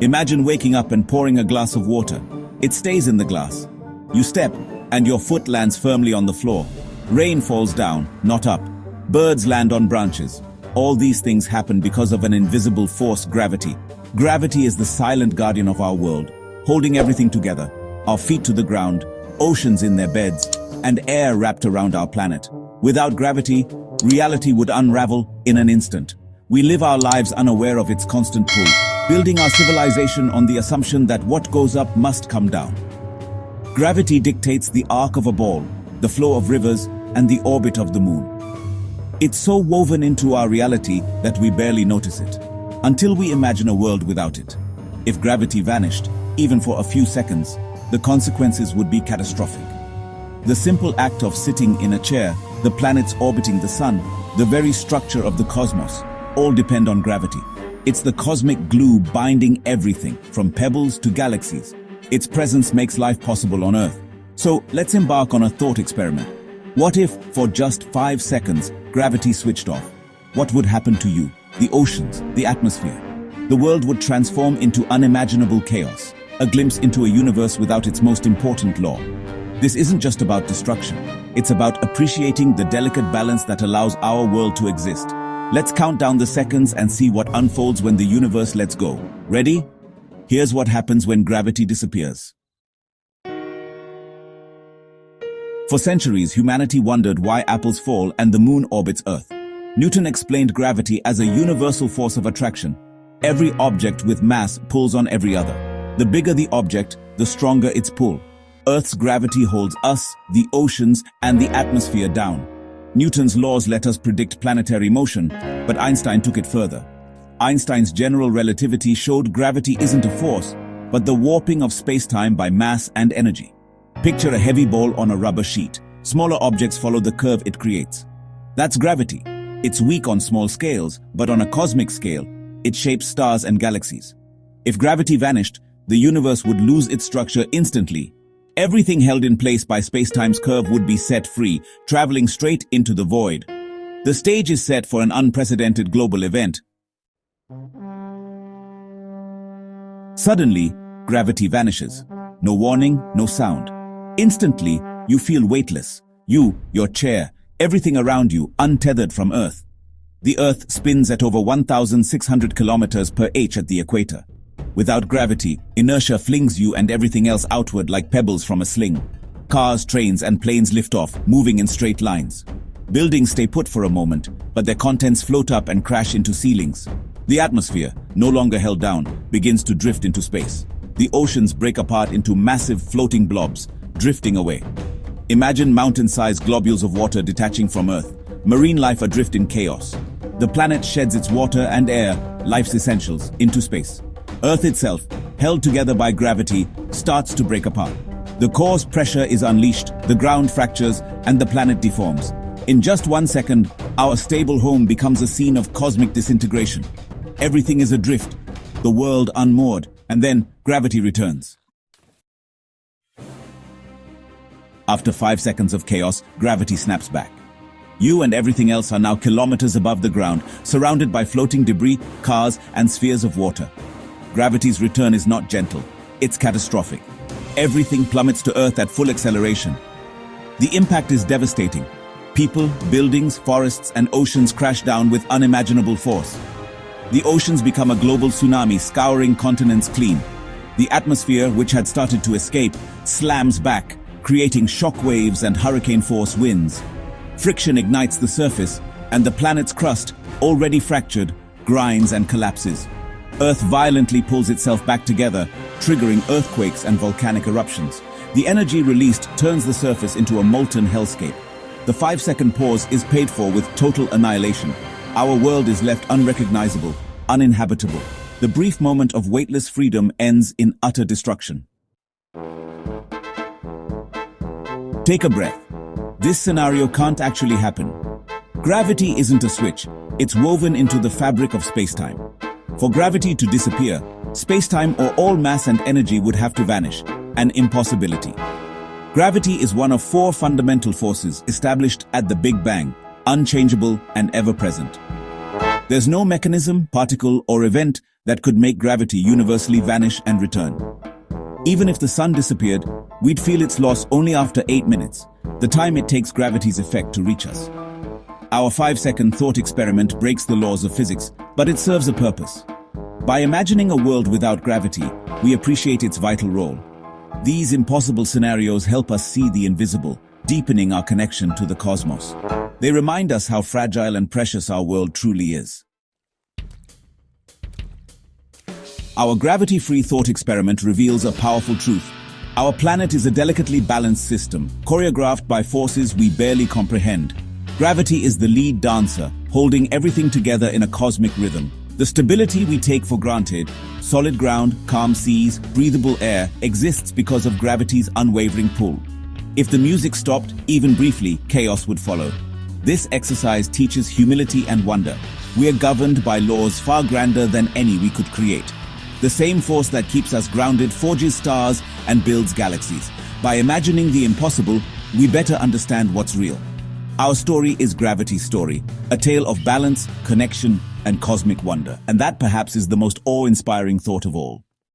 Imagine waking up and pouring a glass of water. It stays in the glass. You step, and your foot lands firmly on the floor. Rain falls down, not up. Birds land on branches. All these things happen because of an invisible force, gravity. Gravity is the silent guardian of our world, holding everything together. Our feet to the ground, oceans in their beds, and air wrapped around our planet. Without gravity, reality would unravel in an instant. We live our lives unaware of its constant pull, building our civilization on the assumption that what goes up must come down. Gravity dictates the arc of a ball, the flow of rivers, and the orbit of the moon. It's so woven into our reality that we barely notice it, until we imagine a world without it. If gravity vanished, even for a few seconds, the consequences would be catastrophic. The simple act of sitting in a chair, the planets orbiting the sun, the very structure of the cosmos, all depend on gravity. It's the cosmic glue binding everything, from pebbles to galaxies. Its presence makes life possible on Earth. So let's embark on a thought experiment. What if, for just 5 seconds, gravity switched off? What would happen to you, the oceans, the atmosphere? The world would transform into unimaginable chaos, a glimpse into a universe without its most important law. This isn't just about destruction. It's about appreciating the delicate balance that allows our world to exist. Let's count down the seconds and see what unfolds when the universe lets go. Ready? Here's what happens when gravity disappears. For centuries, humanity wondered why apples fall and the moon orbits Earth. Newton explained gravity as a universal force of attraction. Every object with mass pulls on every other. The bigger the object, the stronger its pull. Earth's gravity holds us, the oceans, and the atmosphere down. Newton's laws let us predict planetary motion, but Einstein took it further. Einstein's general relativity showed gravity isn't a force, but the warping of space-time by mass and energy. Picture a heavy ball on a rubber sheet. Smaller objects follow the curve it creates. That's gravity. It's weak on small scales, but on a cosmic scale, it shapes stars and galaxies. If gravity vanished, the universe would lose its structure instantly. Everything held in place by space-time's curve would be set free, traveling straight into the void. The stage is set for an unprecedented global event. Suddenly, gravity vanishes. No warning, no sound. Instantly, you feel weightless. You, your chair, everything around you, untethered from Earth. The Earth spins at over 1,600 kilometers per h at the equator. Without gravity, inertia flings you and everything else outward like pebbles from a sling. Cars, trains, and planes lift off, moving in straight lines. Buildings stay put for a moment, but their contents float up and crash into ceilings. The atmosphere, no longer held down, begins to drift into space. The oceans break apart into massive floating blobs, drifting away. Imagine mountain-sized globules of water detaching from Earth, marine life adrift in chaos. The planet sheds its water and air, life's essentials, into space. Earth itself, held together by gravity, starts to break apart. The core's pressure is unleashed, the ground fractures, and the planet deforms. In just 1 second, our stable home becomes a scene of cosmic disintegration. Everything is adrift, the world unmoored, and then gravity returns. After 5 seconds of chaos, gravity snaps back. You and everything else are now kilometers above the ground, surrounded by floating debris, cars, and spheres of water. Gravity's return is not gentle, it's catastrophic. Everything plummets to Earth at full acceleration. The impact is devastating. People, buildings, forests, and oceans crash down with unimaginable force. The oceans become a global tsunami, scouring continents clean. The atmosphere, which had started to escape, slams back, creating shock waves and hurricane-force winds. Friction ignites the surface, and the planet's crust, already fractured, grinds and collapses. Earth violently pulls itself back together, triggering earthquakes and volcanic eruptions. The energy released turns the surface into a molten hellscape. The 5-second pause is paid for with total annihilation. Our world is left unrecognizable, uninhabitable. The brief moment of weightless freedom ends in utter destruction. Take a breath. This scenario can't actually happen. Gravity isn't a switch, it's woven into the fabric of space-time. For gravity to disappear, space-time or all mass and energy would have to vanish, an impossibility. Gravity is one of 4 fundamental forces established at the Big Bang, unchangeable and ever-present. There's no mechanism, particle, or event that could make gravity universally vanish and return. Even if the sun disappeared, we'd feel its loss only after 8 minutes, the time it takes gravity's effect to reach us. Our 5-second thought experiment breaks the laws of physics, but it serves a purpose. By imagining a world without gravity, we appreciate its vital role. These impossible scenarios help us see the invisible, deepening our connection to the cosmos. They remind us how fragile and precious our world truly is. Our gravity-free thought experiment reveals a powerful truth. Our planet is a delicately balanced system, choreographed by forces we barely comprehend. Gravity is the lead dancer, holding everything together in a cosmic rhythm. The stability we take for granted, solid ground, calm seas, breathable air, exists because of gravity's unwavering pull. If the music stopped, even briefly, chaos would follow. This exercise teaches humility and wonder. We are governed by laws far grander than any we could create. The same force that keeps us grounded forges stars and builds galaxies. By imagining the impossible, we better understand what's real. Our story is gravity's story, a tale of balance, connection, and cosmic wonder. And that perhaps is the most awe-inspiring thought of all.